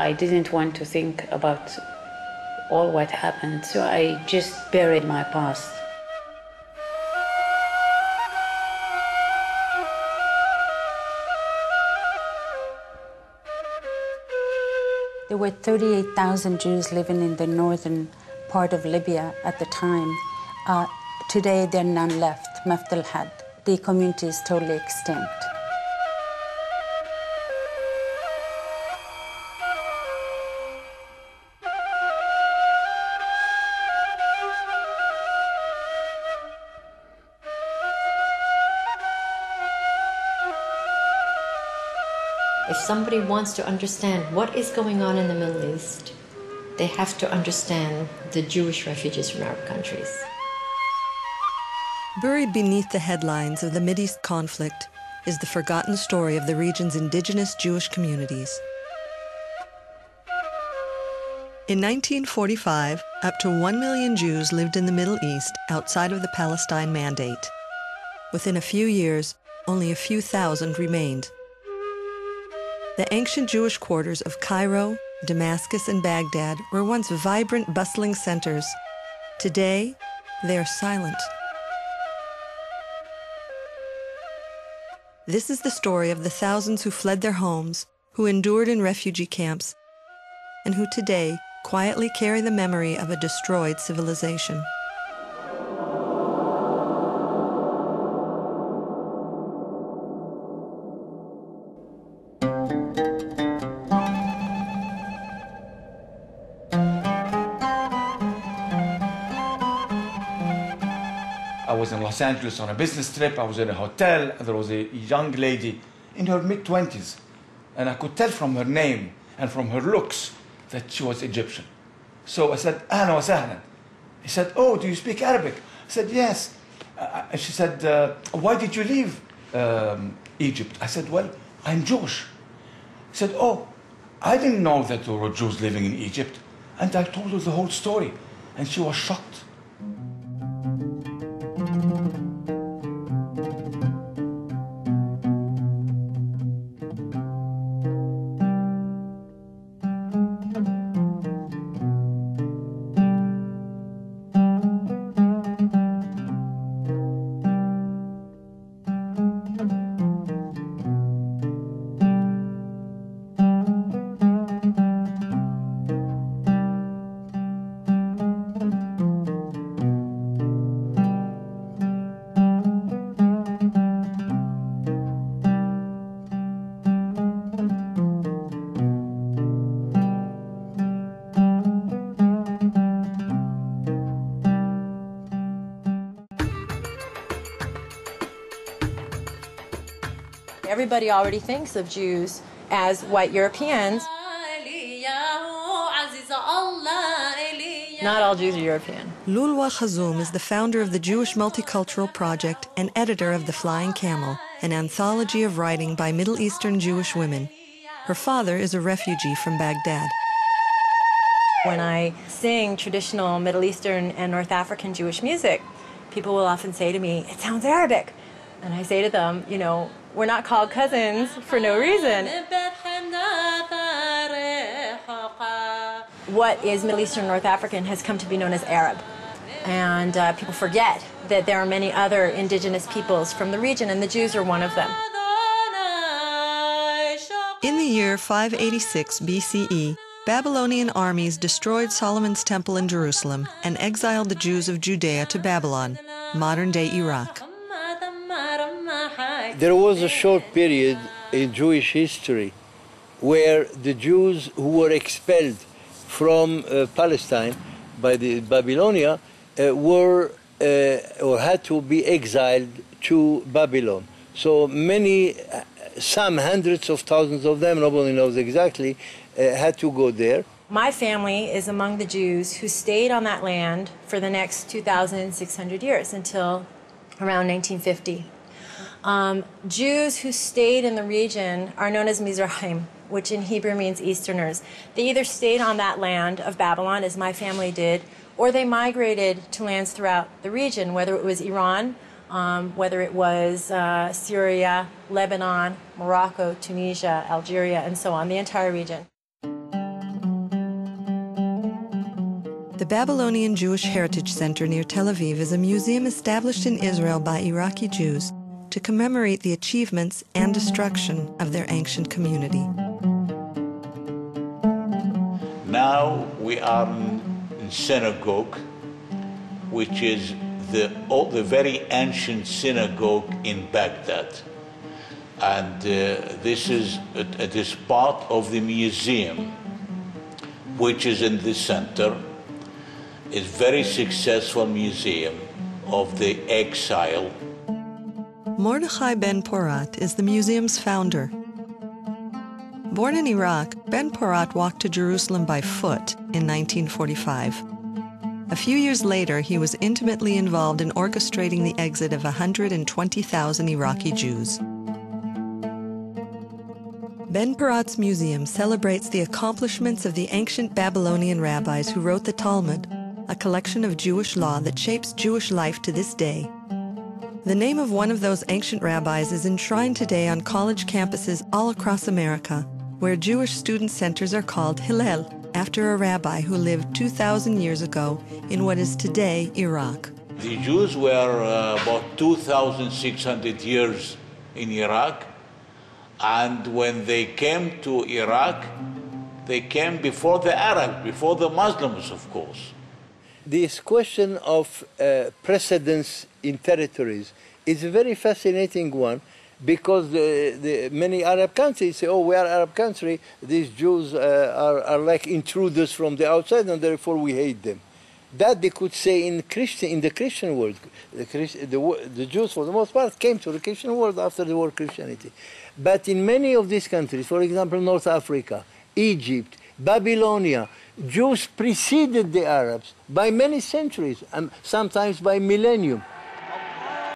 I didn't want to think about all what happened, so I just buried my past. There were 38,000 Jews living in the northern part of Libya at the time. Today, there are none left, Mafdal had. The community is totally extinct. If somebody wants to understand what is going on in the Middle East, they have to understand the Jewish refugees from Arab countries. Buried beneath the headlines of the Mideast conflict is the forgotten story of the region's indigenous Jewish communities. In 1945, up to 1 million Jews lived in the Middle East outside of the Palestine Mandate. Within a few years, only a few thousand remained. The ancient Jewish quarters of Cairo, Damascus, and Baghdad were once vibrant, bustling centers. Today, they are silent. This is the story of the thousands who fled their homes, who endured in refugee camps, and who today quietly carry the memory of a destroyed civilization. I was in Los Angeles on a business trip. I was in a hotel, and there was a young lady in her mid-20s. And I could tell from her name and from her looks that she was Egyptian. So I said, "Ahlan wa sahlan." He said, "Oh, do you speak Arabic?" I said, "Yes." And she said, "Why did you leave Egypt?" I said, "Well, I'm Jewish." He said, "Oh, I didn't know that there were Jews living in Egypt." And I told her the whole story, and she was shocked. Everybody already thinks of Jews as white Europeans. Not all Jews are European. Lulwa Khazoum is the founder of the Jewish Multicultural Project and editor of The Flying Camel, an anthology of writing by Middle Eastern Jewish women. Her father is a refugee from Baghdad. When I sing traditional Middle Eastern and North African Jewish music, people will often say to me, "It sounds Arabic." And I say to them, you know, we're not called cousins for no reason. What is Middle Eastern North African has come to be known as Arab. And people forget that there are many other indigenous peoples from the region, and the Jews are one of them. In the year 586 BCE, Babylonian armies destroyed Solomon's temple in Jerusalem and exiled the Jews of Judea to Babylon, modern-day Iraq. There was a short period in Jewish history where the Jews who were expelled from Palestine by the Babylonia were or had to be exiled to Babylon. So many, some hundreds of thousands of them, nobody knows exactly, had to go there. My family is among the Jews who stayed on that land for the next 2,600 years until around 1950. Jews who stayed in the region are known as Mizrahim, which in Hebrew means Easterners. They either stayed on that land of Babylon, as my family did, or they migrated to lands throughout the region, whether it was Iran, whether it was Syria, Lebanon, Morocco, Tunisia, Algeria, and so on, the entire region. The Babylonian Jewish Heritage Center near Tel Aviv is a museum established in Israel by Iraqi Jews to commemorate the achievements and destruction of their ancient community. Now we are in synagogue, which is the very ancient synagogue in Baghdad. And this is part of the museum, which is in the center. It's a very successful museum of the exile. Mordechai Ben Porat is the museum's founder. Born in Iraq, Ben Porat walked to Jerusalem by foot in 1945. A few years later, he was intimately involved in orchestrating the exit of 120,000 Iraqi Jews. Ben Porat's museum celebrates the accomplishments of the ancient Babylonian rabbis who wrote the Talmud, a collection of Jewish law that shapes Jewish life to this day. The name of one of those ancient rabbis is enshrined today on college campuses all across America, where Jewish student centers are called Hillel, after a rabbi who lived 2,000 years ago in what is today Iraq. The Jews were about 2,600 years in Iraq, and when they came to Iraq, they came before the Arabs, before the Muslims, of course. This question of precedence in territories is a very fascinating one, because many Arab countries say, oh, we are an Arab country, these Jews are like intruders from the outside, and therefore we hate them. That they could say in the Christian world. The Jews, for the most part, came to the Christian world after the war Christianity. But in many of these countries, for example, North Africa, Egypt, Babylonia, Jews preceded the Arabs by many centuries, and sometimes by millennium.